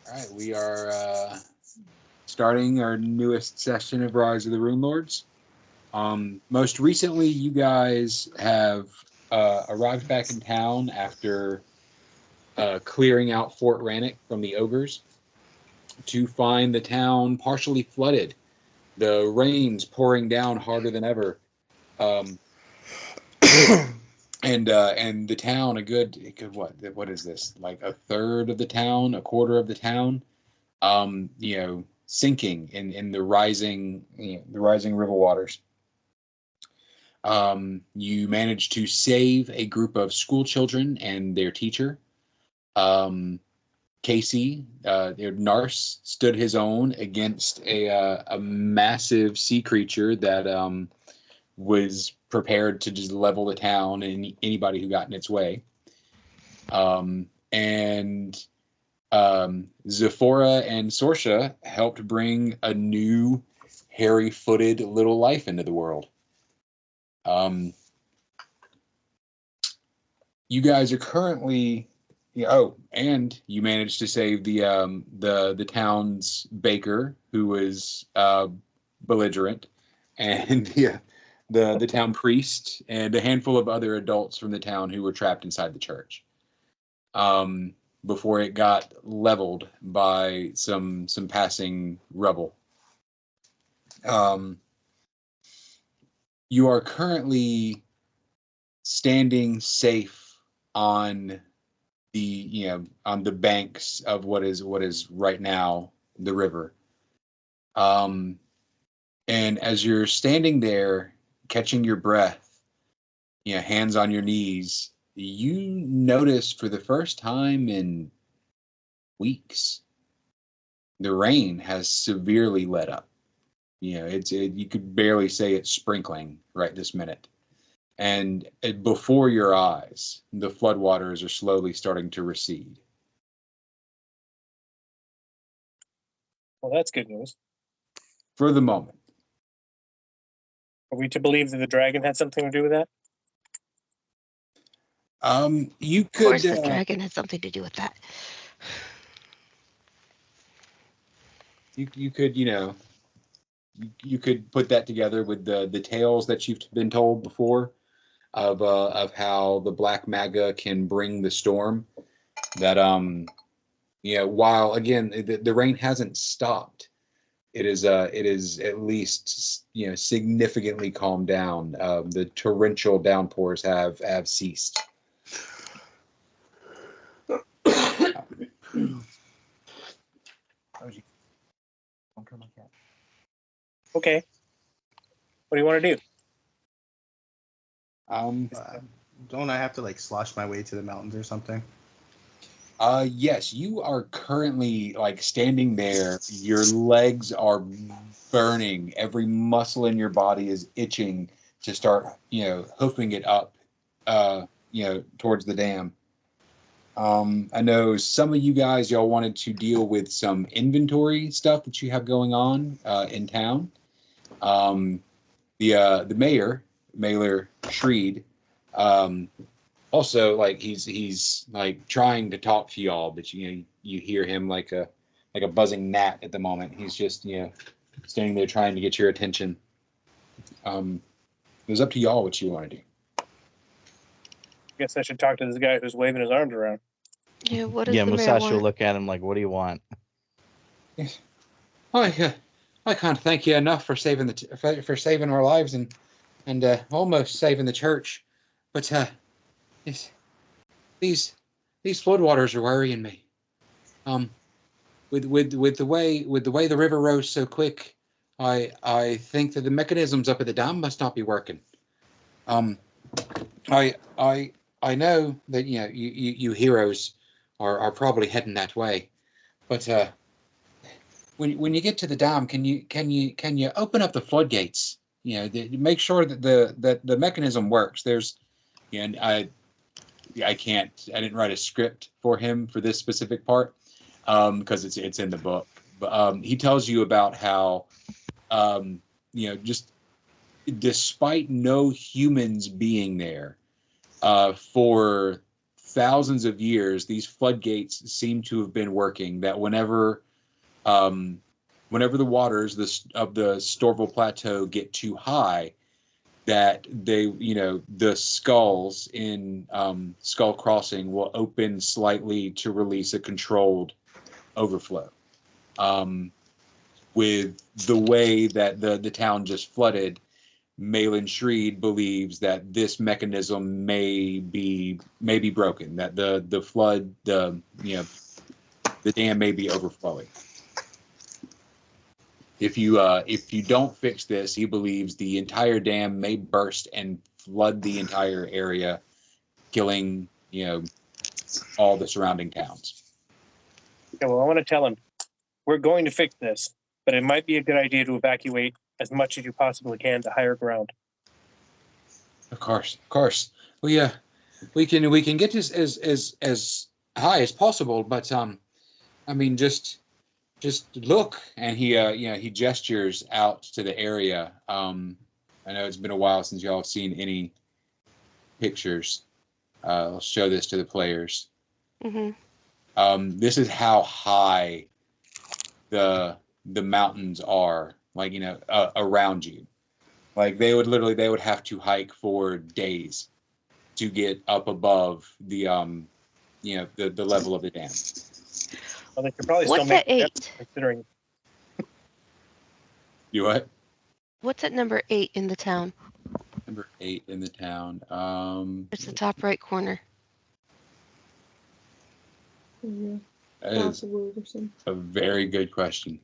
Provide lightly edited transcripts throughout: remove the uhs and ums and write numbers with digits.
All right, we are starting our newest session of Rise of the Runelords. Most recently, you guys have arrived back in town after clearing out Fort Rannoch from the ogres to find the town partially flooded, the rains pouring down harder than ever, and the town what is this, like a third of the town, a quarter of the town, sinking in the rising river waters. You managed to save a group of school children and their teacher. Casey, their Nars, stood his own against a massive sea creature that was prepared to just level the town and anybody who got in its way. And Zephora and Sorsha helped bring a new hairy-footed little life into the world. You guys are currently, and you managed to save the town's baker, who was belligerent, and the town priest, and a handful of other adults from the town who were trapped inside the church. Before it got leveled by some passing rebel. You are currently standing safe on the banks of what is right now the river. And as you're standing there, catching your breath, hands on your knees, you notice for the first time in weeks, the rain has severely let up. You could barely say it's sprinkling right this minute. And before your eyes, the floodwaters are slowly starting to recede. Well, that's good news. For the moment. Are we to believe that the dragon had something to do with that? You could. Of course, the dragon had something to do with that. You could, you could put that together with the tales that you've been told before of how the black maga can bring the storm. That while again the rain hasn't stopped, it is at least significantly calmed down. The torrential downpours have ceased. Okay. What do you want to do? Don't I have to slosh my way to the mountains or something? Yes, you are currently standing there. Your legs are burning. Every muscle in your body is itching to start, hoofing it up, towards the dam. I know some of you guys, y'all wanted to deal with some inventory stuff that you have going on in town. The mayor, Mailer Shreed, also he's trying to talk to y'all, but you hear him like a buzzing gnat at the moment. He's just standing there trying to get your attention. It was up to y'all what you want to do. I guess I should talk to this guy who's waving his arms around. Yeah, what does the mayor Musashi will want? look at him like, what do you want? Yes. I can't thank you enough for saving for saving our lives and almost saving the church, but yes, these floodwaters are worrying me. With the way the river rose so quick, I think that the mechanisms up at the dam must not be working. I know that you heroes are probably heading that way, but when you get to the dam, can you open up the floodgates? Make sure that the mechanism works. There's, and I didn't write a script for him for this specific part because it's in the book. But he tells you about how just despite no humans being there for thousands of years, these floodgates seem to have been working. That whenever the waters of the Storville Plateau get too high, that the skulls in Skull Crossing will open slightly to release a controlled overflow. With the way that the town just flooded, Malin Shreed believes that this mechanism may be broken, that the flood, the dam may be overflowing. If you don't fix this, he believes the entire dam may burst and flood the entire area, killing all the surrounding towns. Yeah, well, I want to tell him we're going to fix this, but it might be a good idea to evacuate as much as you possibly can to higher ground. Of course. We can get this as high as possible, but I mean just look, and he gestures out to the area. I know it's been a while since y'all have seen any pictures. I'll show this to the players. Mm-hmm. This is how high the mountains are, like around you. Like they would have to hike for days to get up above the the level of the dam. Well, they could probably What's still make at 8? considering. You what? What's at number 8 in the town? Number 8 in the town. It's the top right corner. Yeah, That is possibly or something. a very good question.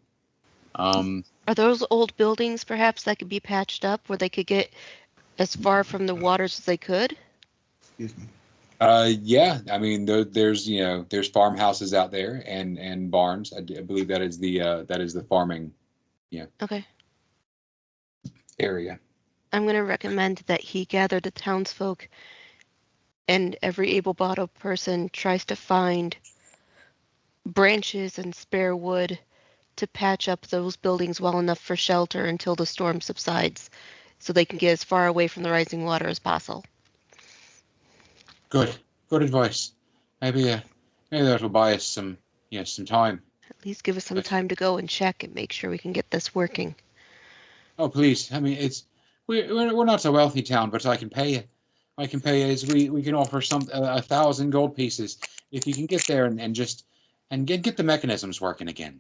Are those old buildings perhaps that could be patched up where they could get as far from the waters as they could? Excuse me. Yeah, I mean there's farmhouses out there and barns. I believe that is the farming Okay. area. I'm going to recommend that he gather the townsfolk and every able-bodied person tries to find branches and spare wood to patch up those buildings well enough for shelter until the storm subsides so they can get as far away from the rising water as possible. Good advice. Maybe that'll buy us some time. At least give us some time to go and check and make sure we can get this working. Oh please, I mean we're not a wealthy town, but I can pay you. I can pay you. We can offer 1,000 gold pieces if you can get there and get the mechanisms working again.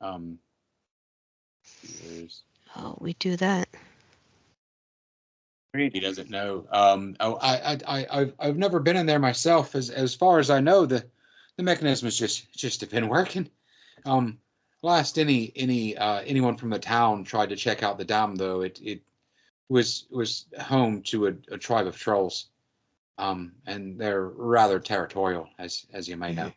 Oh, we do that. He doesn't know. I've never been in there myself. As far as I know, the mechanism has just been working. Last anyone from the town tried to check out the dam, though, it was home to a tribe of trolls. And they're rather territorial, as you may know.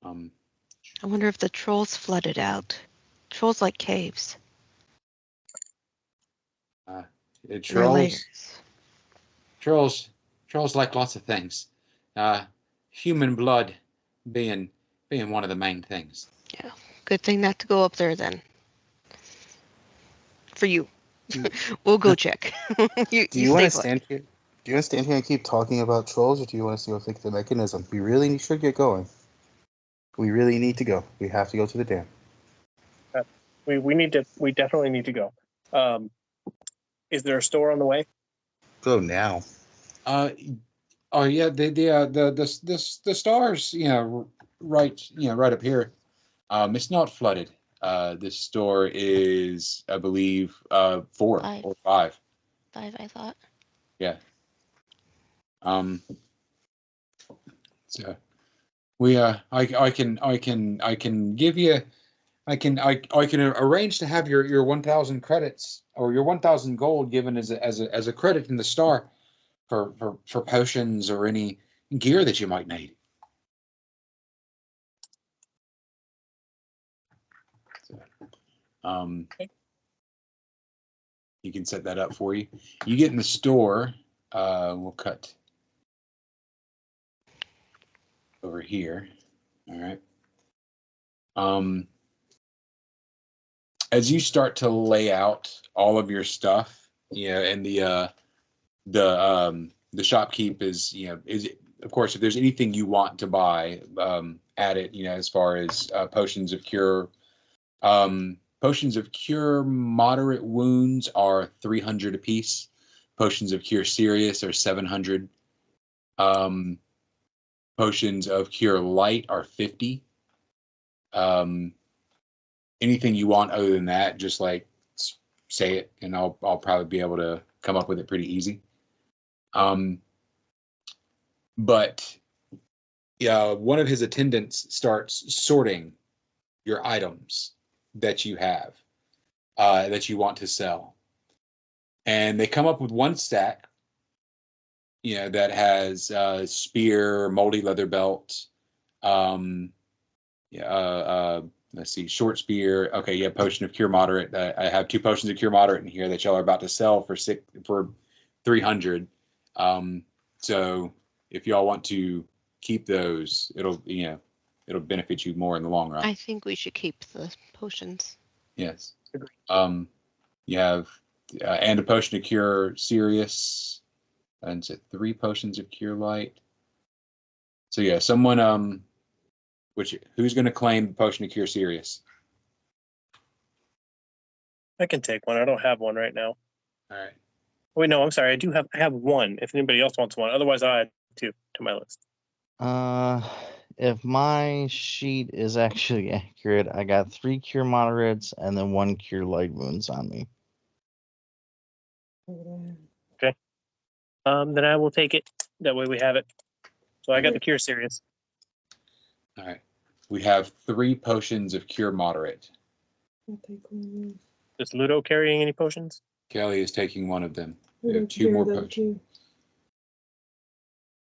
I wonder if the trolls flooded out. Trolls like caves. Trolls like lots of things. Human blood being one of the main things. Yeah, good thing not to go up there then. For you. We'll go check. Do you want to stand here? Do you want to stand here and keep talking about trolls, or do you want us to go fix the mechanism? We really should get going. We really need to go. We have to go to the dam. We definitely need to go. Is there a store on the way? Go now. Oh yeah, the stars, right up here. It's not flooded. This store is, I believe, 4 or 5. 5, I thought. Yeah. So we I can give you I can arrange to have your 1,000 credits or your 1,000 gold given as a credit in the star for potions or any gear that you might need. So, you can set that up for you. You get in the store. We'll cut over here. All right. as you start to lay out all of your stuff, and the shopkeep is, is of course, if there's anything you want to buy, add it, as far as potions of cure. Potions of cure moderate wounds are 300 apiece. Potions of cure serious are 700. Potions of cure light are 50. Anything you want other than that, just like say it, and I'll probably be able to come up with it pretty easy. But one of his attendants starts sorting your items that you have, that you want to sell, and they come up with one stack, that has spear, moldy leather belt, let's see, short spear. Okay, yeah, potion of cure moderate. I have 2 potions of cure moderate in here that y'all are about to sell for 300. So if y'all want to keep those, it'll benefit you more in the long run. I think we should keep the potions. Yes. You have and a potion of cure serious, and so 3 potions of cure light. So yeah, someone who's going to claim the potion of cure serious? I can take one. I don't have one right now. All right. Wait, no, I'm sorry. I have one. If anybody else wants one, otherwise I add 2 to my list. If my sheet is actually accurate, I got 3 cure moderates and then 1 cure light wounds on me. Okay. Then I will take it. That way we have it. So I got the cure serious. All right. We have 3 potions of cure moderate. I'll take one. Is Ludo carrying any potions? Kelly is taking one of them. We Ludo have 2 more carry them potions.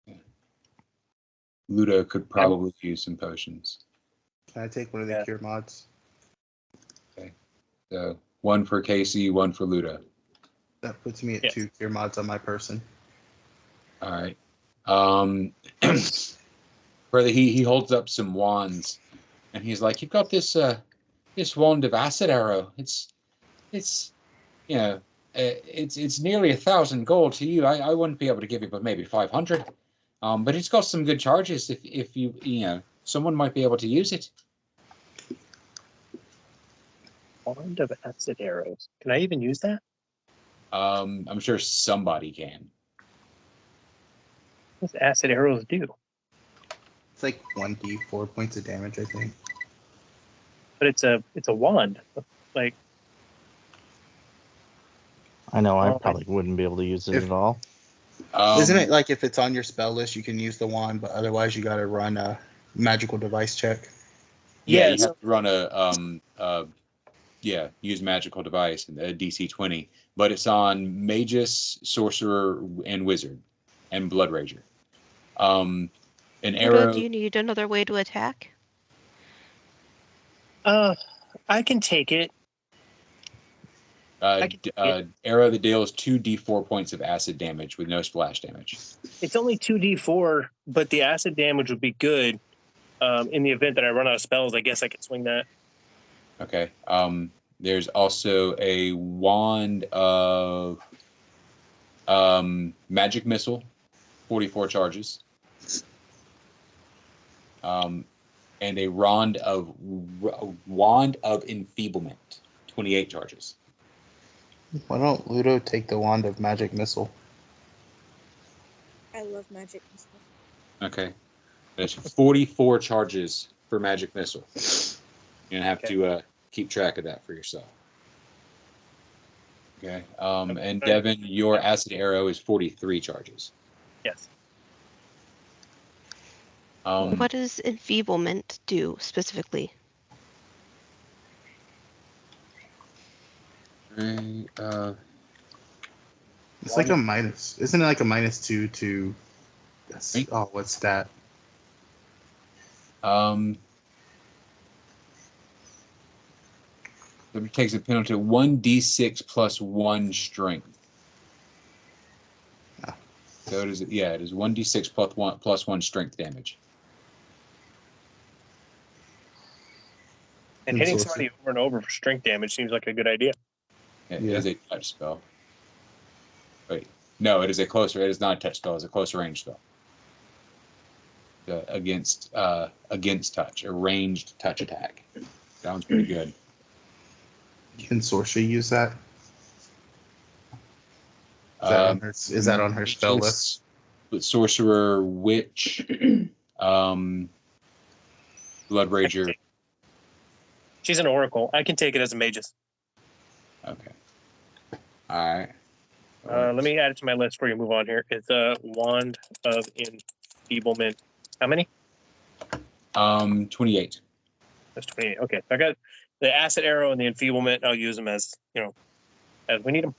too. Ludo could probably use some potions. Can I take one of the cure mods? Okay. So 1 for Casey, 1 for Ludo. That puts me at 2 cure mods on my person. All right. Brother, he holds up some wands, and he's like, "You've got this this wand of acid arrow. It's it's nearly 1,000 gold to you. I wouldn't be able to give you, but maybe 500. But it's got some good charges. If you someone might be able to use it." Wand of acid arrows. Can I even use that? I'm sure somebody can. What does acid arrows do? It's like 1d4 points of damage, I think. But it's a wand. Like, I know I probably wouldn't be able to use it at all. Isn't it like if it's on your spell list, you can use the wand, but otherwise you got to run a magical device check? Yeah, you have to run use magical device and a DC 20, but it's on magus, sorcerer, and wizard, and blood rager. An arrow. Do you need another way to attack? I can take it. Arrow that deals 2d4 points of acid damage with no splash damage. It's only 2d4, but the acid damage would be good. In the event that I run out of spells, I guess I could swing that. Okay. There's also a wand of magic missile, 44 charges. And a wand of enfeeblement, 28 charges. Why don't Ludo take the wand of magic missile? I love magic missile. Okay. There's 44 charges for magic missile. You're gonna have to keep track of that for yourself. Okay. And Devin, your acid arrow is 43 charges. Yes. What does enfeeblement do specifically? It's like a minus. Isn't it like a -2 to? Oh, what's that? It takes a penalty of 1d6 plus 1 strength. Ah. So it is. Yeah, it is 1d6 plus 1 strength damage. And hitting somebody over and over for strength damage seems like a good idea. It is a touch spell. Wait, no, it is a closer. It is not a touch spell. It's a closer range spell. Against touch, a ranged touch attack. That one's pretty good. Can Sorcery use that? Is that on her spell list? With Sorcerer, Witch, Blood Rager. She's an oracle. I can take it as a magus. Okay. All right. Let me add it to my list before you move on here. It's a Wand of Enfeeblement. How many? 28. That's 28. Okay. I got the Acid Arrow and the Enfeeblement. I'll use them as, as we need them.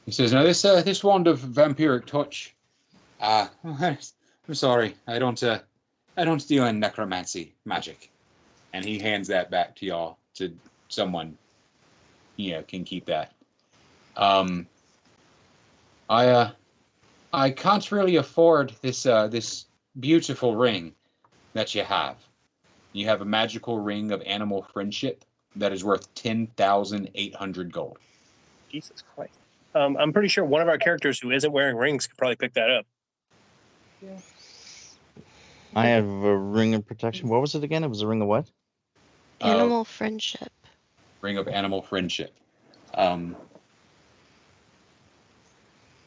He says, now this Wand of Vampiric Touch. I'm sorry. I don't deal in necromancy magic. And he hands that back to y'all, to someone, can keep that. I can't really afford this beautiful ring that you have. You have a magical ring of animal friendship that is worth 10,800 gold. Jesus Christ. I'm pretty sure one of our characters who isn't wearing rings could probably pick that up. Yeah. I have a ring of protection. What was it again? It was a ring of what? Animal friendship. Ring of animal friendship. So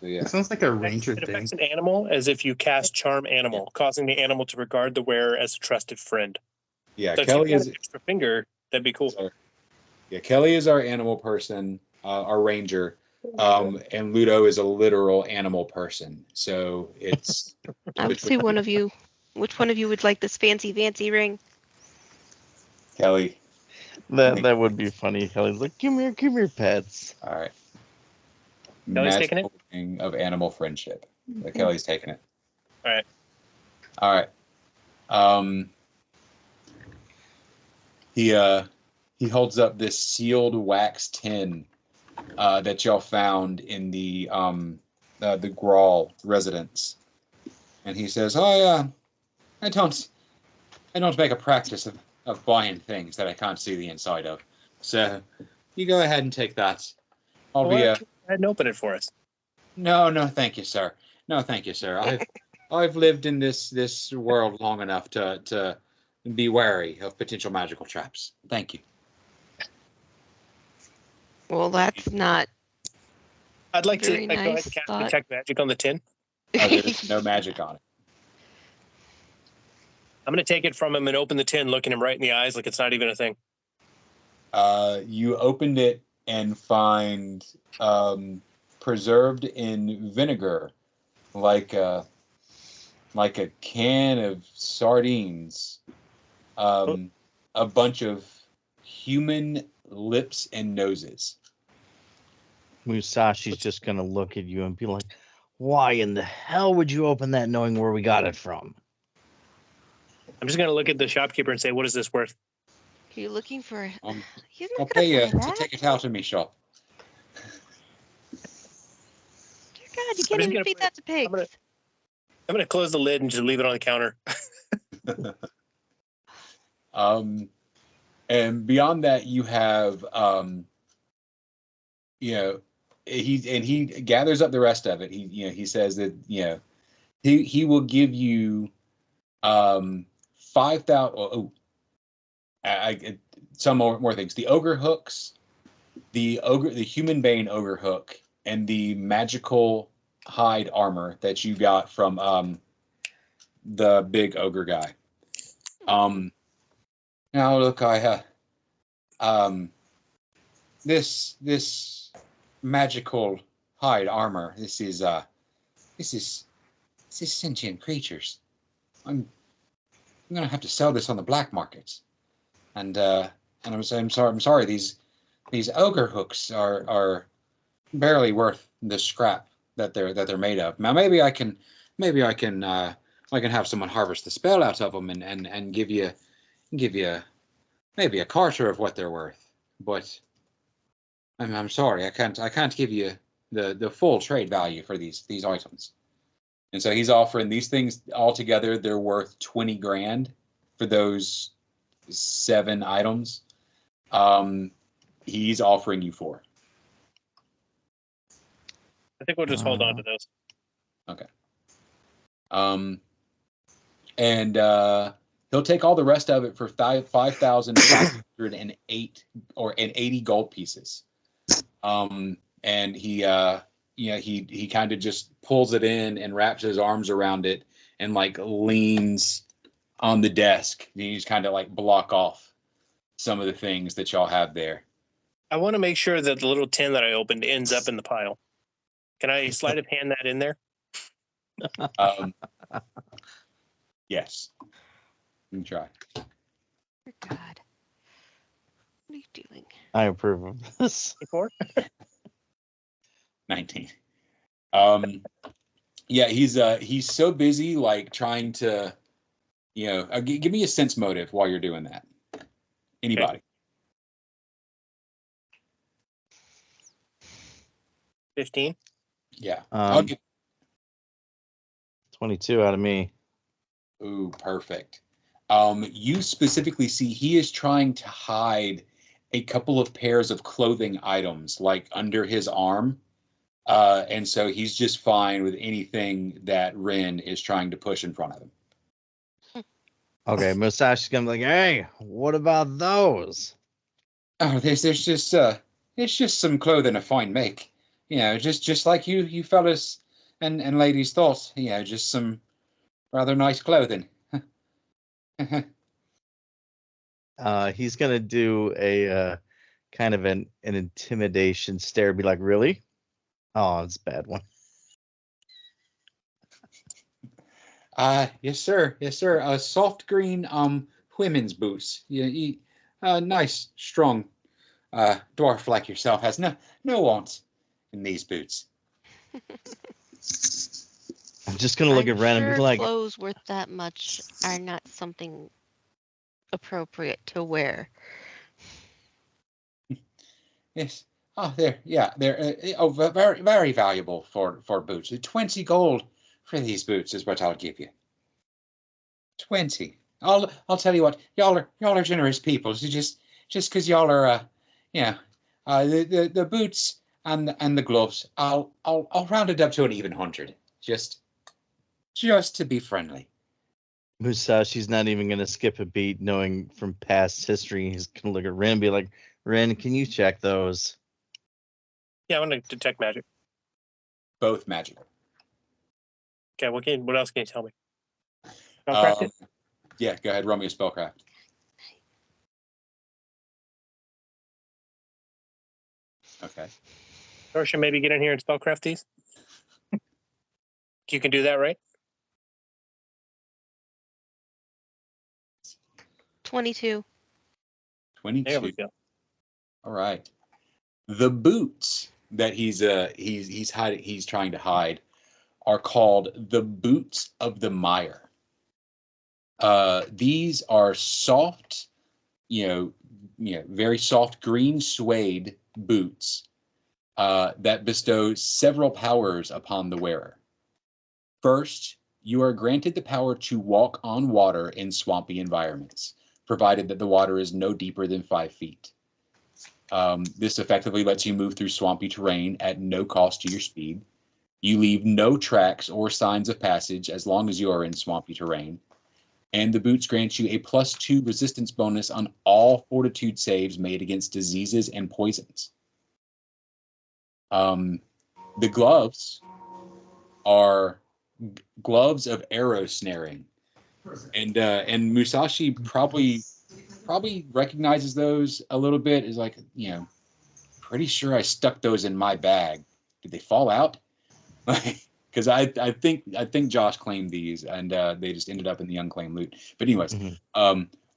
yeah. It sounds like a ranger It thing. affects an animal as if you cast Charm Animal, causing the animal to regard the wearer as a trusted friend. Yeah, So Kelly if you is got an extra finger, that'd be cool. Yeah, Kelly is our animal person, our ranger, and Ludo is a literal animal person. So it's. I would see one of you. Which one of you would like this fancy ring? Kelly. That would be funny. Kelly's like, come here, pets. All right. Kelly's taking it? Ring of animal friendship. Kelly's taking it. All right. All right. He holds up this sealed wax tin that y'all found in the Grawl residence, and he says, "I don't make a practice of buying things that I can't see the inside of. So you go ahead and take that. I'll be go ahead and open it for us." No, thank you, sir. No, thank you, sir. I've lived in this world long enough to be wary of potential magical traps. Thank you. Well, that's not. I'd like to Very go ahead and nice cast thought. Detect Magic on the tin. There's no magic on it. I'm going to take it from him and open the tin, looking him right in the eyes like it's not even a thing. You opened it and find preserved in vinegar, like a can of sardines, a bunch of human lips and noses. Musashi's just gonna look at you and be like, why in the hell would you open that knowing where we got it from? I'm just going to look at the shopkeeper and say, what is this worth? Are you looking for? He's I'll not pay gonna you buy to that. take it out of me shop. Dear God, you can't even feed that to pigs. I'm going to close the lid and just leave it on the counter. And beyond that, you have, he gathers up the rest of it. He says that, he will give you, 5,000. Some more things. The ogre hooks, the human bane ogre hook, and the magical hide armor that you got from the big ogre guy. Now look, this magical hide armor. This is sentient creatures. I'm gonna have to sell this on the black market, and I'm sorry. These ogre hooks are barely worth the scrap that they're made of. Now maybe I can have someone harvest the spell out of them and give you maybe a quarter of what they're worth. But I'm sorry, I can't give you the full trade value for these items. And so he's offering these things all together. They're worth 20 grand. for those 7 items. He's offering you 4. I think we'll just hold on to those. Okay. And he'll take all the rest of it for 5,508 or 80 gold pieces. And he he kind of just pulls it in and wraps his arms around it and like leans on the desk. And you just kind of like block off some of the things that y'all have there. I want to make sure that the little tin that I opened ends up in the pile. Can I sleight of hand that in there? Yes. You can try. Dear God. What are you doing? I approve of this. 4? 19. Yeah, he's so busy like trying to, give me a sense motive while you're doing that. Anybody? Okay. 15. Yeah. 22 out of me. Ooh, perfect. You specifically see he is trying to hide a couple of pairs of clothing items like under his arm. And so he's just fine with anything that Ren is trying to push in front of him. Okay, Musashi's gonna be like, hey, what about those? Oh, there's just it's just some clothing of fine make. Just like you fellas and ladies thought. Just some rather nice clothing. He's gonna do a kind of an intimidation stare, be like, really? Oh, it's a bad one. Yes, sir. Yes, sir. Soft green women's boots. Yeah, nice, strong dwarf like yourself has no wants in these boots. I'm just gonna look I'm at Ren and be sure like, clothes worth that much are not something appropriate to wear. Yes. Oh, they're very very valuable for boots. 20 gold for these boots is what I'll give you. 20. I'll tell you what. Y'all are generous people. So just because y'all are the boots and the gloves, I'll round it up to an even 100. Just to be friendly. Musashi's not even gonna skip a beat, knowing from past history. He's gonna look at Ren and be like, Ren, can you check those? Yeah, I want to detect magic. Both magic. Okay, what else can you tell me? Spellcraft? Yeah, go ahead. Roll me a spellcraft. Okay. Dorsha, maybe get in here and spellcraft these? You can do that, right? 22. 22. There we go. All right. The boots that he's hiding, he's trying to hide, are called the boots of the mire. These are soft, very soft green suede boots that bestow several powers upon the wearer. First, you are granted the power to walk on water in swampy environments, provided that the water is no deeper than 5 feet. This effectively lets you move through swampy terrain at no cost to your speed. You leave no tracks or signs of passage as long as you are in swampy terrain. And the boots grant you a +2 resistance bonus on all fortitude saves made against diseases and poisons. The gloves are gloves of arrow snaring. And Musashi probably recognizes those a little bit. Is like, pretty sure I stuck those in my bag. Did they fall out? Because I think Josh claimed these, and they just ended up in the unclaimed loot. But anyways,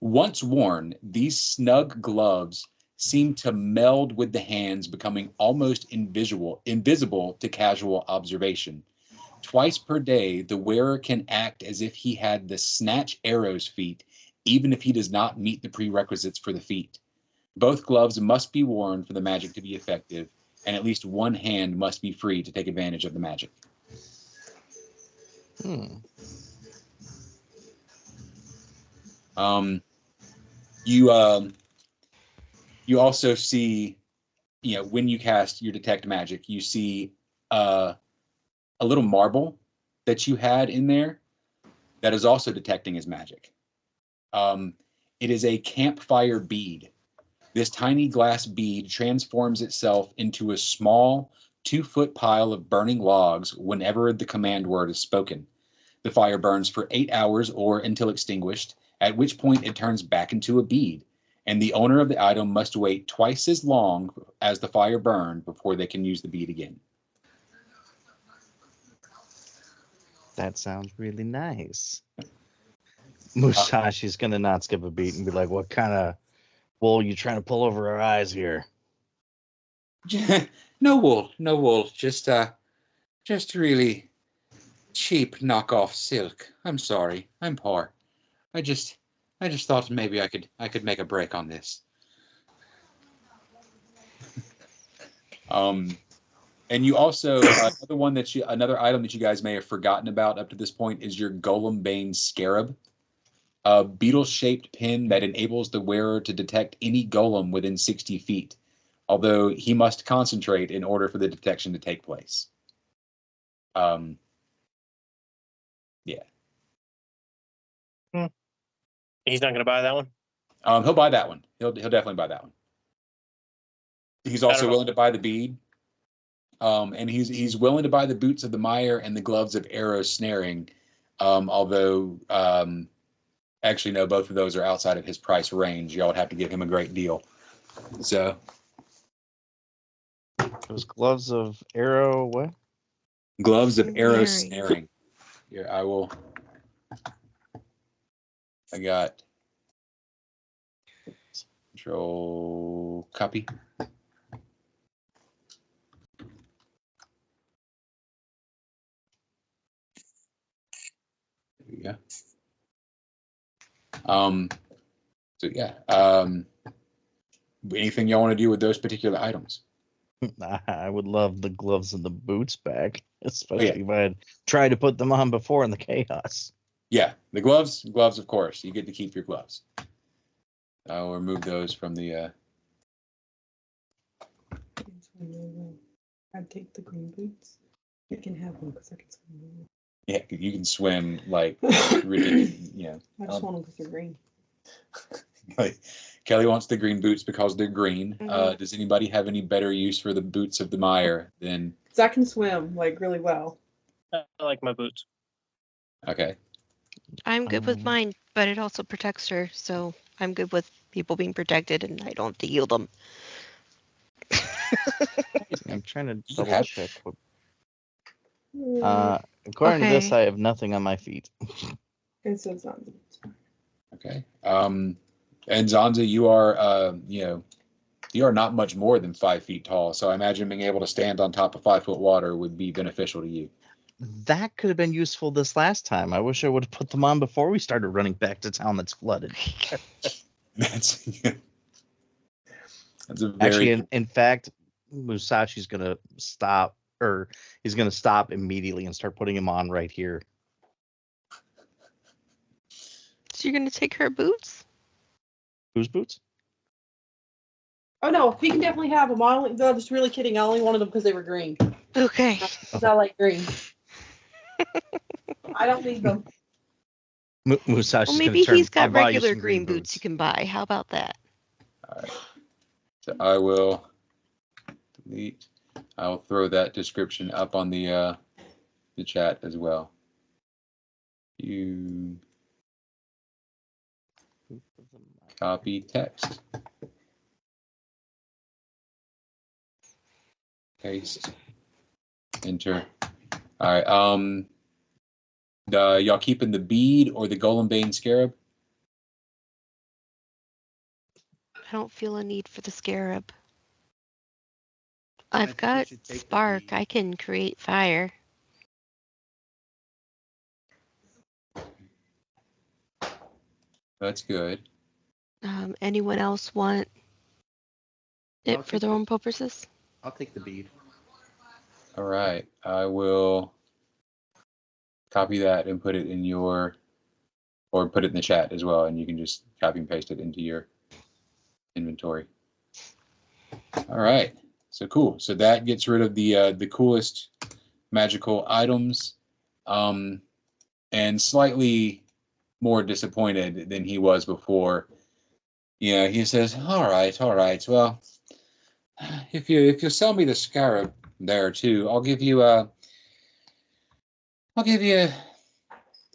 once worn, these snug gloves seem to meld with the hands, becoming almost invisible to casual observation. Twice per day, the wearer can act as if he had the snatch arrows feat, even if he does not meet the prerequisites for the feat. Both gloves must be worn for the magic to be effective, and at least one hand must be free to take advantage of the magic. You you also see, when you cast your detect magic, you see a little marble that you had in there that is also detecting as magic. It is a campfire bead. This tiny glass bead transforms itself into a small 2-foot pile of burning logs whenever the command word is spoken. The fire burns for 8 hours or until extinguished, at which point it turns back into a bead, and the owner of the item must wait twice as long as the fire burned before they can use the bead again. That sounds really nice. Musashi's gonna not skip a beat and be like, "What kind of wool you trying to pull over our eyes here?" No wool, just really cheap knockoff silk. I'm sorry, I'm poor. I just thought maybe I could make a break on this. And you also another item that you guys may have forgotten about up to this point is your Golem Bane Scarab, a beetle-shaped pin that enables the wearer to detect any golem within 60 feet, although he must concentrate in order for the detection to take place. Yeah. He's not going to buy that one? He'll buy that one. He'll definitely buy that one. He's also willing to buy the bead. And he's willing to buy the boots of the mire and the gloves of arrow snaring, although actually no, both of those are outside of his price range. Y'all would have to give him a great deal. So Those gloves of arrow, what? gloves of arrow Snaring. snaring. Here, I got control copy. There we go. So yeah. Anything y'all want to do with those particular items? I would love the gloves and the boots back, especially if I had tried to put them on before in the chaos. Yeah, the gloves, of course. You get to keep your gloves. I'll remove those from the. I'd take the green boots. You can have them because I can swim. Yeah, you can swim like ridiculous. Yeah. I just want them because they're green. Kelly wants the green boots because they're green. Mhm. Does anybody have any better use for the boots of the mire than? Because I can swim like really well. I like my boots. Okay. I'm good with mine, but it also protects her, so I'm good with people being protected, and I don't have to heal them. I'm trying to You double have- check. Mm, According to this, Okay. I have nothing on my feet. and so it's not. Okay. And Zanza, you are you are not much more than 5 feet tall, so I imagine being able to stand on top of 5-foot water would be beneficial to you. That could have been useful this last time. I wish I would have put them on before we started running back to town that's flooded. That's a very Actually, in fact, Musashi's gonna stop, or he's gonna stop immediately and start putting him on right here. So you're gonna take her boots? Whose boots? Oh no, he can definitely have them. I'm just really kidding. I only wanted them because they were green. Okay. Because I like green. I don't need them. Musashi's Well, gonna maybe turn. he's got "I'll buy you regular some green boots you can buy. How about that? All right. So I will delete. I'll throw that description up on the chat as well. You copy text. Paste. Enter. All right. Y'all keeping the bead or the Golem Bane Scarab? I don't feel a need for the scarab. I I've think we got should take the spark. bead. I can create fire. That's good. Anyone else want it I'll for take their the- own purposes? I'll take the bead. All right. I will copy that and put it in your or put it in the chat as well, and you can just copy and paste it into your inventory. All right, so cool. So that gets rid of the coolest magical items, and slightly more disappointed than he was before. Yeah, he says, all right. Well, if you sell me the scarab there too, I'll give you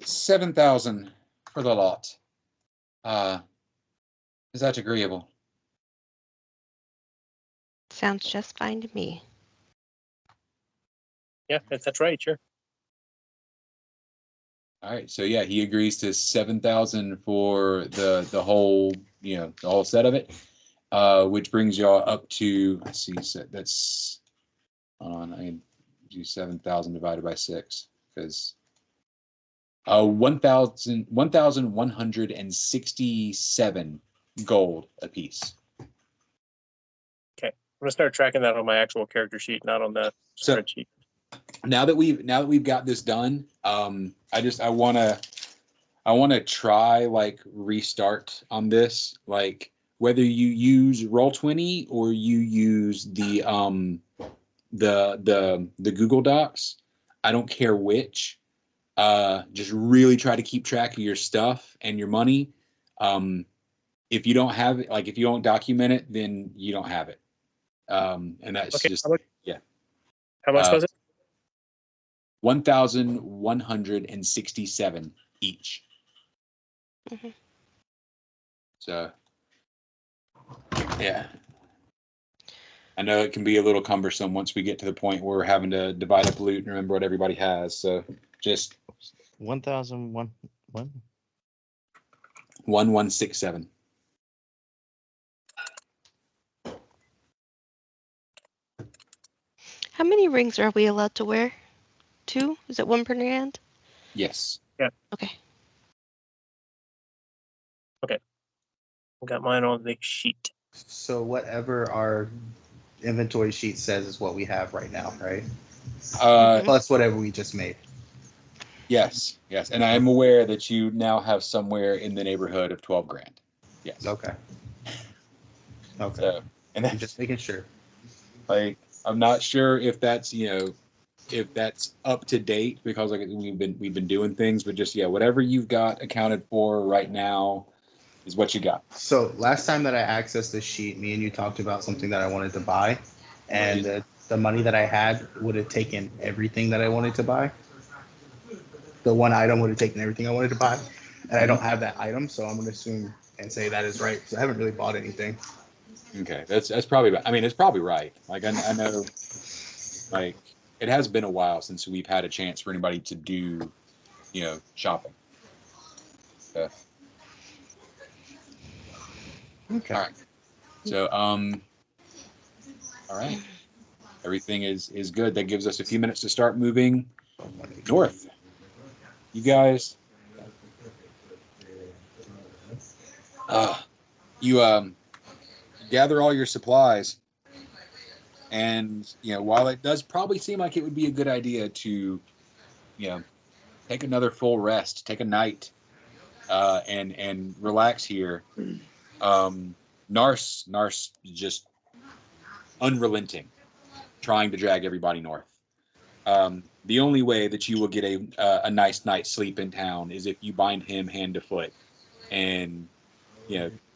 7,000 for the lot. Is that agreeable? Sounds just fine to me. Yeah, that's right. Sure. All right, so yeah, he agrees to 7,000 for the whole, the whole set of it, which brings y'all up to, let's see, so that's on. I do 7,000 divided by 6 because 1,167 gold apiece. Okay, I'm gonna start tracking that on my actual character sheet, not on the spreadsheet. Now that we've got this done, I want to try like restart on this, like whether you use Roll20 or you use the Google Docs. I don't care which. Just really try to keep track of your stuff and your money. If you don't have it, like if you don't document it, then you don't have it. And that's Okay, just yeah. How much was it? 1,167 each. Mm-hmm. So, yeah. I know it can be a little cumbersome once we get to the point where we're having to divide up loot and remember what everybody has. So, just 1,001. 1,167. How many rings are we allowed to wear? 2? Is it 1 per hand? Yes. Yeah. Okay. Okay. I got mine on the sheet. So whatever our inventory sheet says is what we have right now, right? Plus whatever we just made. Yes. And I am aware that you now have somewhere in the neighborhood of 12 grand. Yes. Okay. So, and I'm just making sure. Like, I'm not sure if that's, if that's up to date because like we've been doing things, but just whatever you've got accounted for right now is what you got. So last time that I accessed this sheet, me and you talked about something that I wanted to buy, and the money that I had would have taken everything that I wanted to buy. The one item would have taken everything I wanted to buy, and I don't have that item, so I'm going to assume and say that is right. So I haven't really bought anything. Okay, that's probably. I mean, it's probably right. Like I know, like it has been a while since we've had a chance for anybody to do, shopping. So, Okay. all right. So all right. Everything is good. That gives us a few minutes to start moving north. You guys, you gather all your supplies, and while it does probably seem like it would be a good idea to, take another full rest, take a night, and relax here. Nars just unrelenting, trying to drag everybody north. The only way that you will get a nice night's sleep in town is if you bind him hand to foot, and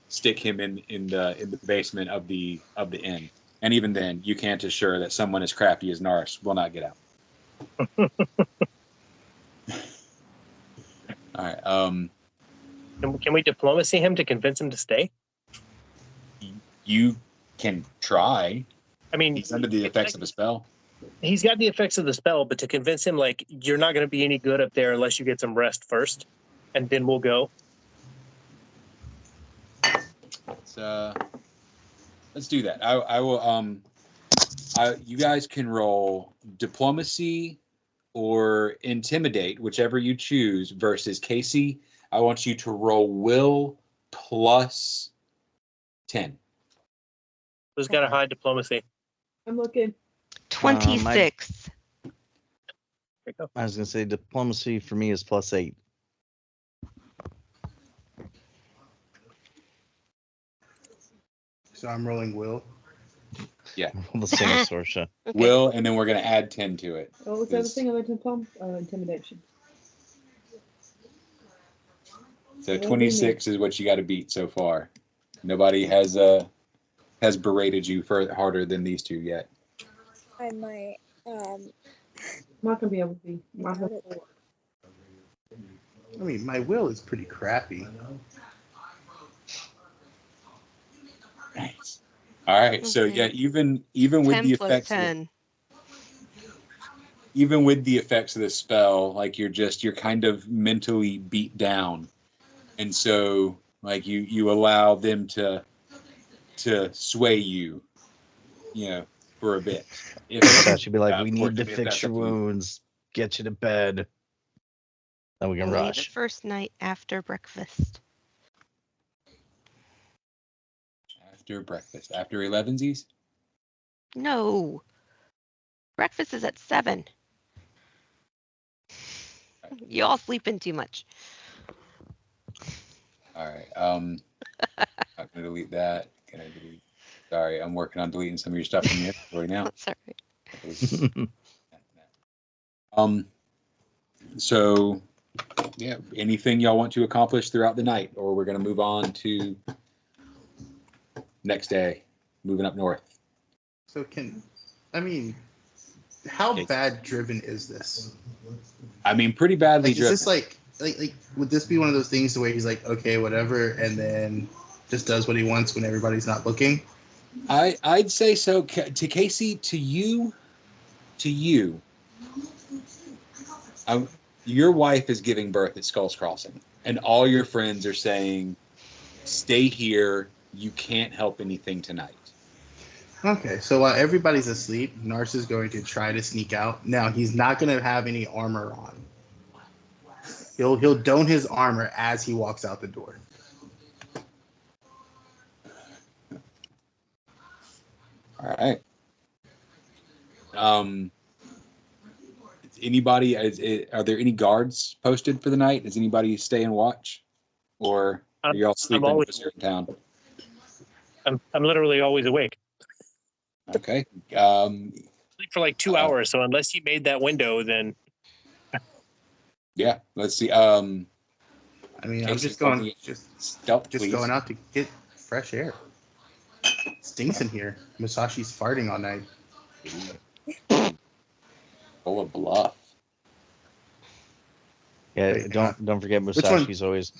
stick him in the basement of the inn. And even then, you can't assure that someone as crafty as Nars will not get out. All right. Can we diplomacy him to convince him to stay? You can try. I mean, he's under the effects of a spell. He's got the effects of the spell, but to convince him, like, you're not going to be any good up there unless you get some rest first, and then we'll go. Let's do that. I will. You guys can roll diplomacy or intimidate, whichever you choose. Versus Casey, I want you to roll will plus 10. Who's got a high diplomacy? I'm looking. 26. I was going to say diplomacy for me is +8. So I'm rolling will. The same as Sorsha. Okay. Will, and then we're going to add 10 to it. Oh, what's the other Is- thing I mentioned, Tom? Intimidation. So Won't be 26 is what you got to beat so far. Nobody has berated you for harder than these two yet. I might. I'm not gonna be able to be. My Doubt whole it. I mean, my will is pretty crappy. Nice. All right. So Okay. yeah, even with 10 the plus effects of 10. even with the effects of the spell, like you're kind of mentally beat down, and so like you allow them to sway you, for a bit. So she'd be like, Of we course, need to I mean, if fix that's your up to you. wounds, get you to bed. Then we can Only the rush. first night after breakfast. After breakfast, after 11sies. No. Breakfast is at 7. You all sleeping too much. All right. I'm gonna delete that. Can I delete? Sorry, I'm working on deleting some of your stuff from your inventory now. That's all right. So yeah, anything y'all want to accomplish throughout the night, or we're gonna move on to next day, moving up north. So how Okay. bad driven is this? I mean, pretty badly Like, is driven. this like would this be one of those things where he's like, okay, whatever, and then just does what he wants when everybody's not looking? I'd say so. To Casey, to you, your wife is giving birth at Skulls Crossing, and all your friends are saying, "Stay here. You can't help anything tonight." Okay, so while everybody's asleep, Nars is going to try to sneak out. Now he's not going to have any armor on. He'll don his armor as he walks out the door. All right. Anybody? Are there any guards posted for the night? Is anybody staying watch, or are y'all sleeping always- because you're in town? I'm literally always awake. Okay. Sleep for like 2 hours. So unless you made that window, then Yeah. Let's see. I mean, I'm Casey, just going roll me just stealth, please. going out to get fresh air. Stinks in here. Musashi's farting all night. Roll a bluff. Yeah, Wait, don't forget one? Musashi's always.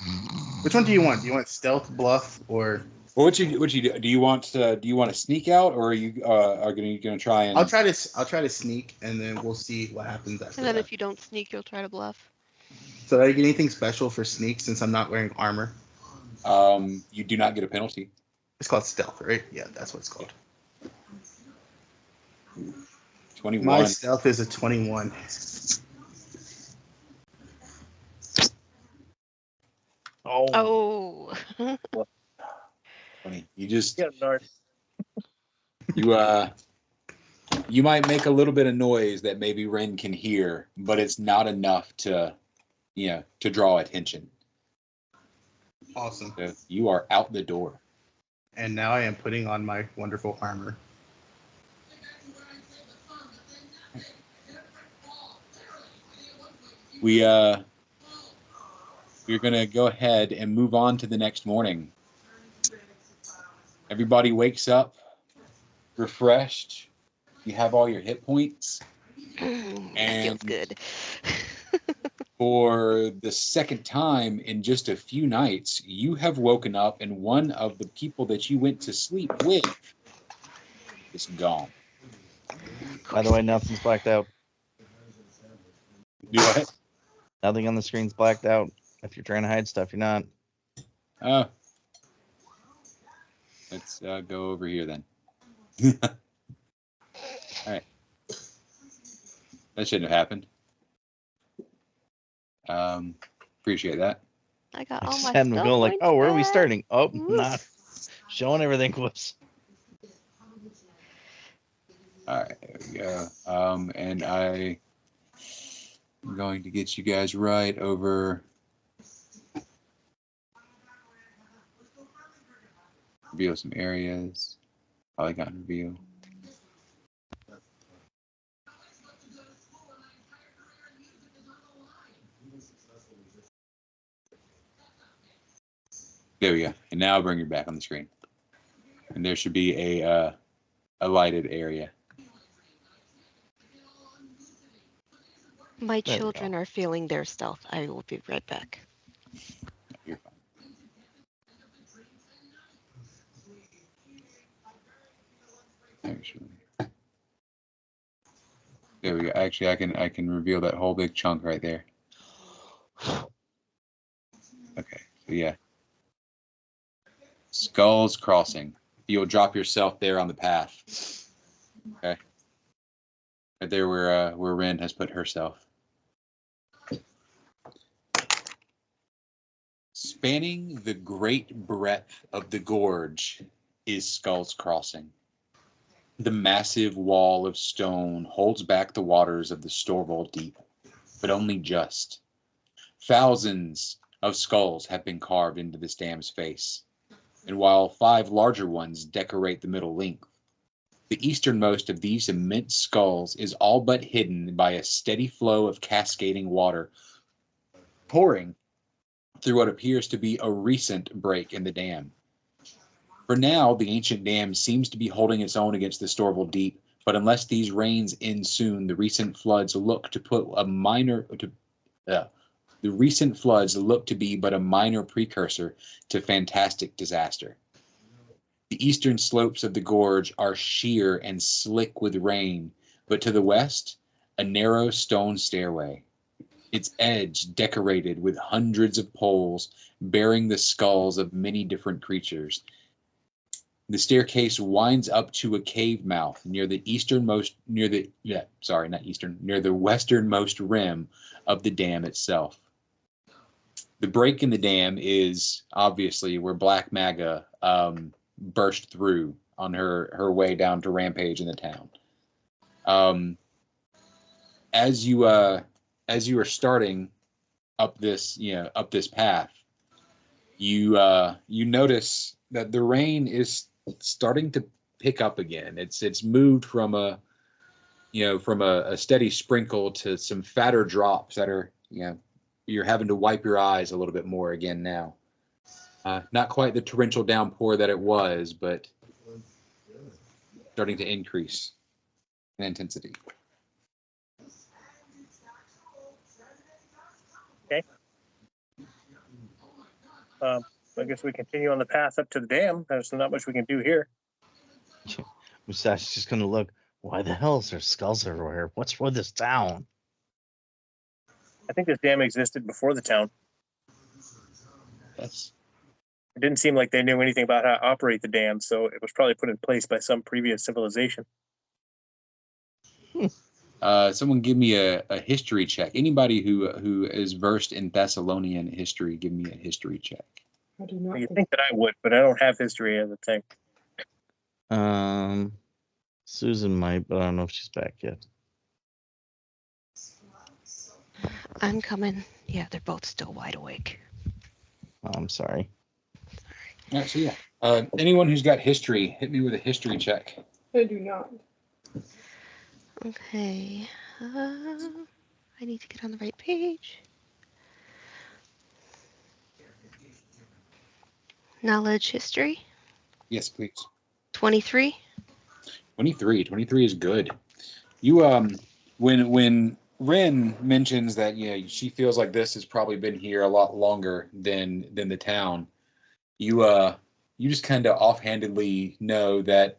Which one do you want? Do you want stealth, bluff, or? Well, what you do? Do you want to sneak out, or are you gonna try and? I'll try to sneak, and then we'll see what happens after And then that. if you don't sneak, you'll try to bluff. So did I get anything special for sneak since I'm not wearing armor? You do not get a penalty. It's called stealth, right? Yeah, that's what it's called. 21. My stealth is a 21. Oh. 20. You just yeah, Nard. you might make a little bit of noise that maybe Ren can hear, but it's not enough to draw attention. Awesome. So you are out the door. And now I am putting on my wonderful armor. We're gonna go ahead and move on to the next morning. Everybody wakes up refreshed. You have all your hit points. That And feels good. for the second time in just a few nights, you have woken up and one of the people that you went to sleep with is gone. By the way, nothing's blacked out. Do what? Nothing on the screen's blacked out. If you're trying to hide stuff, you're not. Let's go over here then. All right. That shouldn't have happened. Appreciate that. I got I all just my had him stuff go like, oh, where are we back. starting? Oh, Woof. not showing everything. Whoops. All right, there we go. And I'm going to get you guys right over Reveal some areas. Probably got reveal. There we go. And now I'll bring you back on the screen. And there should be a lighted area. My There we children go. are feeling their stealth. I will be right back. You're fine. Actually, there we go. Actually, I can reveal that whole big chunk right there. Okay, so yeah. Skulls Crossing. You'll drop yourself there on the path. Okay. Right there where Ren has put herself. Spanning the great breadth of the gorge is Skulls Crossing. The massive wall of stone holds back the waters of the Storval Deep, but only just. Thousands of skulls have been carved into this dam's face, and while 5 larger ones decorate the middle length, the easternmost of these immense skulls is all but hidden by a steady flow of cascading water pouring through what appears to be a recent break in the dam. For now, the ancient dam seems to be holding its own against the Storval Deep, but unless these rains end soon, the recent floods look to be but a minor precursor to fantastic disaster. The eastern slopes of the gorge are sheer and slick with rain, but to the west, a narrow stone stairway, its edge decorated with hundreds of poles bearing the skulls of many different creatures. The staircase winds up to a cave mouth near the westernmost rim of the dam itself. The break in the dam is obviously where Black Maga burst through on her way down to rampage in the town. As you are starting up this path, you notice that the rain is starting to pick up again. It's moved from a steady sprinkle to some fatter drops that are, you're having to wipe your eyes a little bit more again now. Not quite the torrential downpour that it was, but starting to increase in intensity. Okay. I guess we continue on the path up to the dam. There's not much we can do here. Mustache is just gonna look. Why the hell is there skulls everywhere? What's with this town? I think this dam existed before the town. Yes. It didn't seem like they knew anything about how to operate the dam, so it was probably put in place by some previous civilization. Someone give me a history check. Anybody who is versed in Thessalonian history, give me a history check. I do not You think think that I would, but I don't have history as a thing. Susan might, but I don't know if she's back yet. I'm coming. Yeah, they're both still wide awake. Oh, I'm sorry. All right, so yeah. Anyone who's got history, hit me with a history check. I do not. Okay. I need to get on the right page. Knowledge history. Yes, please. 23. 23 is good. You when Ren mentions that she feels like this has probably been here a lot longer than the town, you just kind of offhandedly know that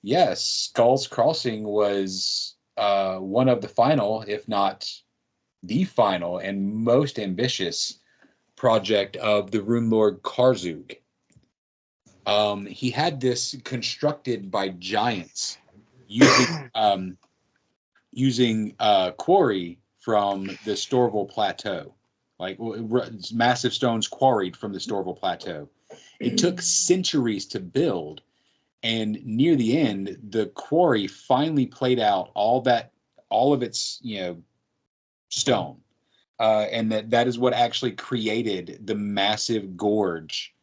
yes, Skull's Crossing was one of the final, if not the final and most ambitious project of the Runelord Karzug. He had this constructed by giants using quarry from the Storval Plateau, like massive stones quarried from the Storval Plateau. It took centuries to build, and near the end, the quarry finally played out all of its stone, and that is what actually created the massive gorge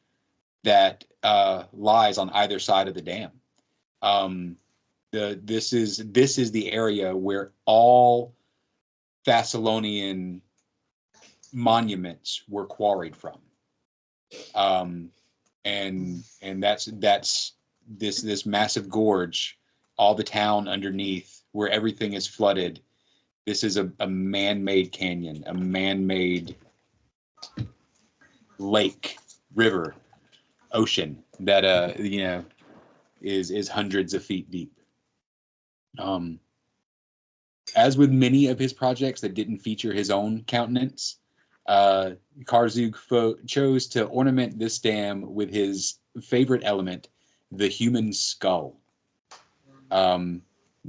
that lies on either side of the dam. This is the area where all Thessalonian monuments were quarried from, and that's this massive gorge, all the town underneath where everything is flooded. This is a man-made canyon, a man-made lake, river, ocean that is hundreds of feet deep. As with many of his projects that didn't feature his own countenance, Karzug chose to ornament this dam with his favorite element, the human skull.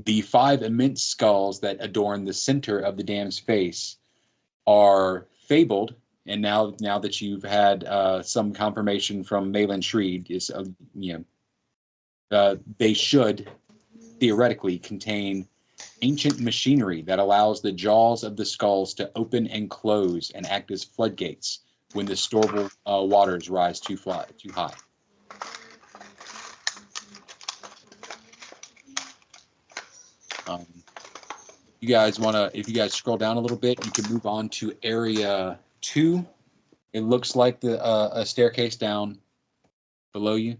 The 5 immense skulls that adorn the center of the dam's face are fabled, and now that you've had some confirmation from Malin Shreed, they should theoretically contain ancient machinery that allows the jaws of the skulls to open and close and act as floodgates when the storable waters rise too high. If you guys scroll down a little bit, you can move on to area 2. It looks like a staircase down below you.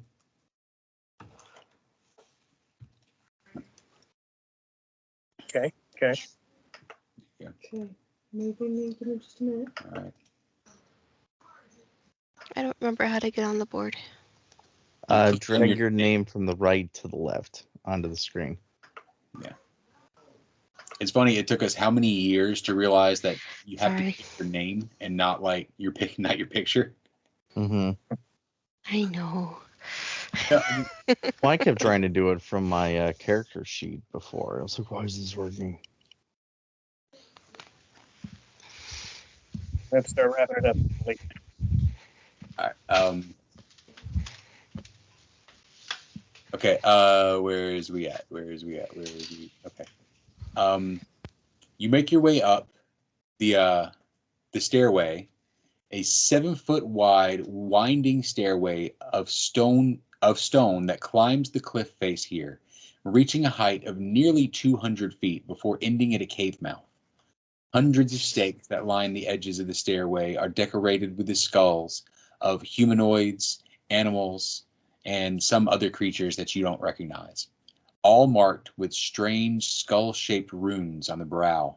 Okay. Yeah. Okay. Moving in just a minute. All right. I don't remember how to get on the board. Drag your name from the right to the left onto the screen. Yeah. It's funny. It took us how many years to realize that you have to pick your name and not like your picture. Mm-hmm. I know. Well, I kept trying to do it from my character sheet before. I was like, why is this working? Let's start wrapping it up. All right. Okay. Where is we at? Okay. You make your way up the stairway, a 7-foot wide winding stairway of stone that climbs the cliff face here, reaching a height of nearly 200 feet before ending at a cave mouth. Hundreds of stakes that line the edges of the stairway are decorated with the skulls of humanoids, animals, and some other creatures that you don't recognize, all marked with strange skull-shaped runes on the brow.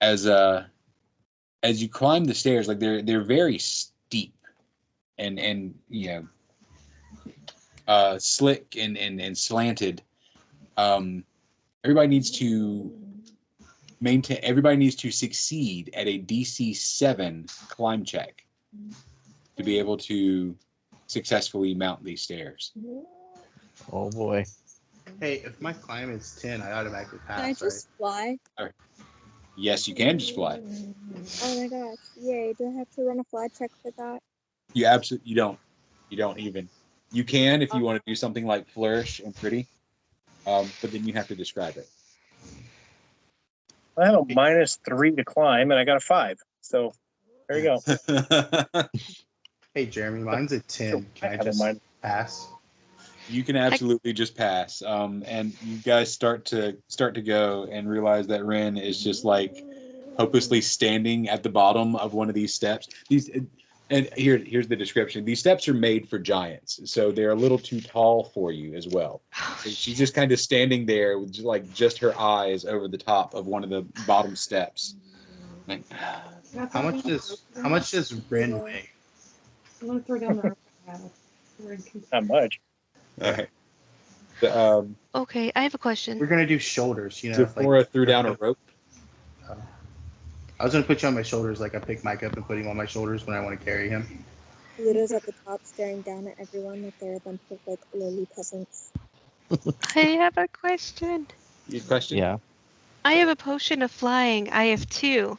As you climb the stairs, like they're very steep and slick and slanted. Everybody needs to succeed at a DC 7 climb check to be able to successfully mount these stairs. Oh boy. Hey, if my climb is 10, I automatically pass. Can I just fly? Yes, you can just fly. Oh my gosh. Yay. Do I have to run a fly check for that? You absolutely don't. You don't even. You can if you want to do something like flourish and pretty, but then you have to describe it. I have a -3 to climb, and I got a 5. So there you go. Hey, Jeremy, mine's a 10. Can I just pass? You can absolutely just pass, and you guys start to go and realize that Ren is just like hopelessly standing at the bottom of one of these steps. Here's the description. These steps are made for giants, so they're a little too tall for you as well. So she's just kind of standing there with just her eyes over the top of one of the bottom steps. Like, how much does Ren weigh? I'm gonna throw down the. Not much. all right. Okay, I have a question. We're gonna do shoulders, Sephora threw down a rope. I was gonna put you on my shoulders, like I pick Mike up and put him on my shoulders when I want to carry him. Ludo's at the top staring down at everyone like they're a bunch of like lowly peasants. I have a question. Your question? Yeah. I have a potion of flying. I have 2.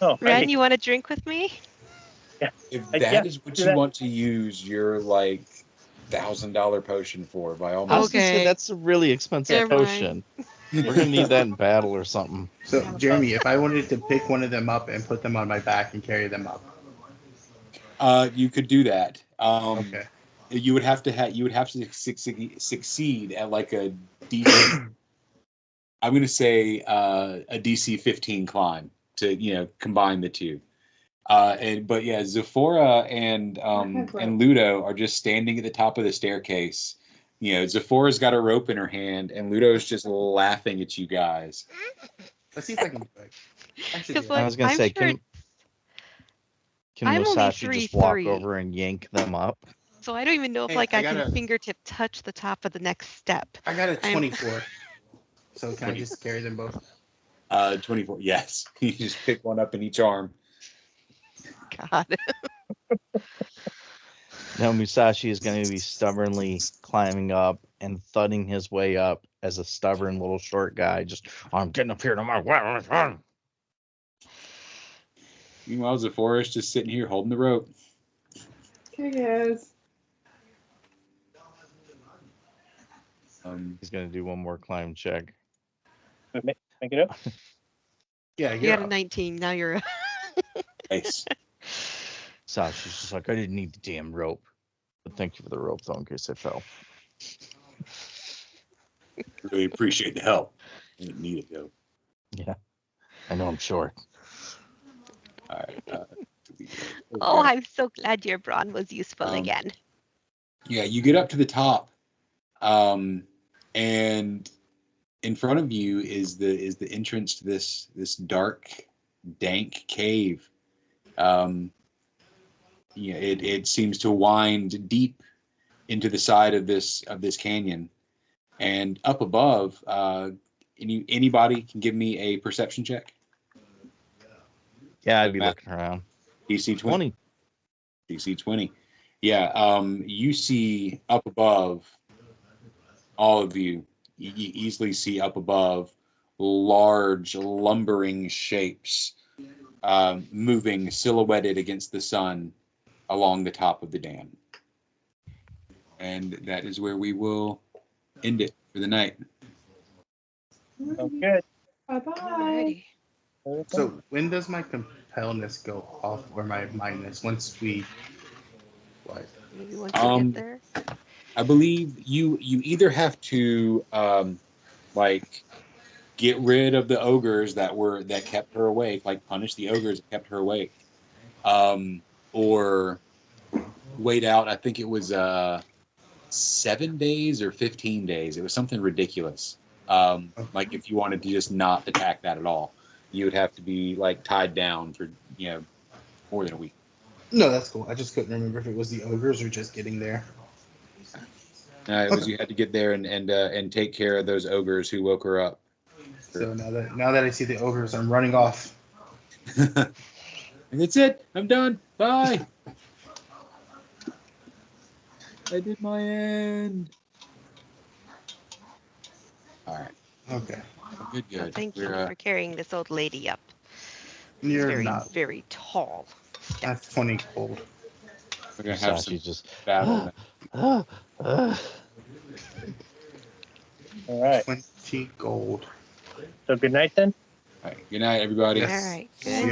Oh, Ren, you want to drink with me? If that is what you want to use your like $1,000 potion for, by all I was means. gonna say Okay. that's a really expensive Never mind. potion. We're gonna need that in battle or something. So, Jeremy, if I wanted to pick one of them up and put them on my back and carry them up, You could do that. Okay. You would have to succeed at like a DC. I'm going to say a DC 15 climb to combine the two. But yeah, Zephora and Ludo are just standing at the top of the staircase. Zephora's got a rope in her hand, and Ludo's just laughing at you guys. Let's see if I can do it. Actually, Like, I was gonna I'm say, sure can I'm only Musashi just walk 3'3". over and yank them up? So I don't even know if Hey, like I I can gotta- fingertip touch the top of the next step. I got a I'm- 24. So can I just carry them both? 24. Yes, you just pick one up in each arm. God. No, Musashi is going to be stubbornly climbing up and thudding his way up as a stubborn little short guy. Just, I'm getting up here to my weapon. Meanwhile, Zephora's just sitting here holding the rope. Okay, guys. He's going to do one more climb check. Make it up. Yeah, You you're got a up. 19. Now you're a Nice. Sashi's just like, I didn't need the damn rope. But thank you for the rope, though, in case I fell. Really appreciate the help. I didn't need it though. Yeah, I know I'm short. All right. Oh, I'm so glad your brawn was useful again. Yeah, you get up to the top, and in front of you is the entrance to this dark, dank cave. It seems to wind deep into the side of this canyon, and up above, anybody can give me a perception check. Yeah, I'd be looking around. DC 20. DC 20. Yeah, you see up above, all of you easily see up above large lumbering shapes moving silhouetted against the sun along the top of the dam. And that is where we will end it for the night. Sounds good. Bye-bye. Alrighty. So when does my compelness go off or my mindness once we what? Maybe once you get there. I believe you either have to like get rid of the ogres that kept her awake, like punish the ogres that kept her awake, or wait out. I think it was 7 days or 15 days. It was something ridiculous. Like if you wanted to just not attack that at all, you would have to be like tied down for more than a week. No, that's cool. I just couldn't remember if it was the ogres or just getting there. It was you had to get there and take care of those ogres who woke her up. So now that I see the ogres, I'm running off. And that's it. I'm done. Bye. I did my end. All right. Okay. Good. Well, thank you We're, for carrying this old lady up. She's You're very, not. very tall. That's 20 gold. we're gonna have some Sashi's just battle. All right. 20 gold. So good night then. All right. Good night, everybody. Yes. All right. See Good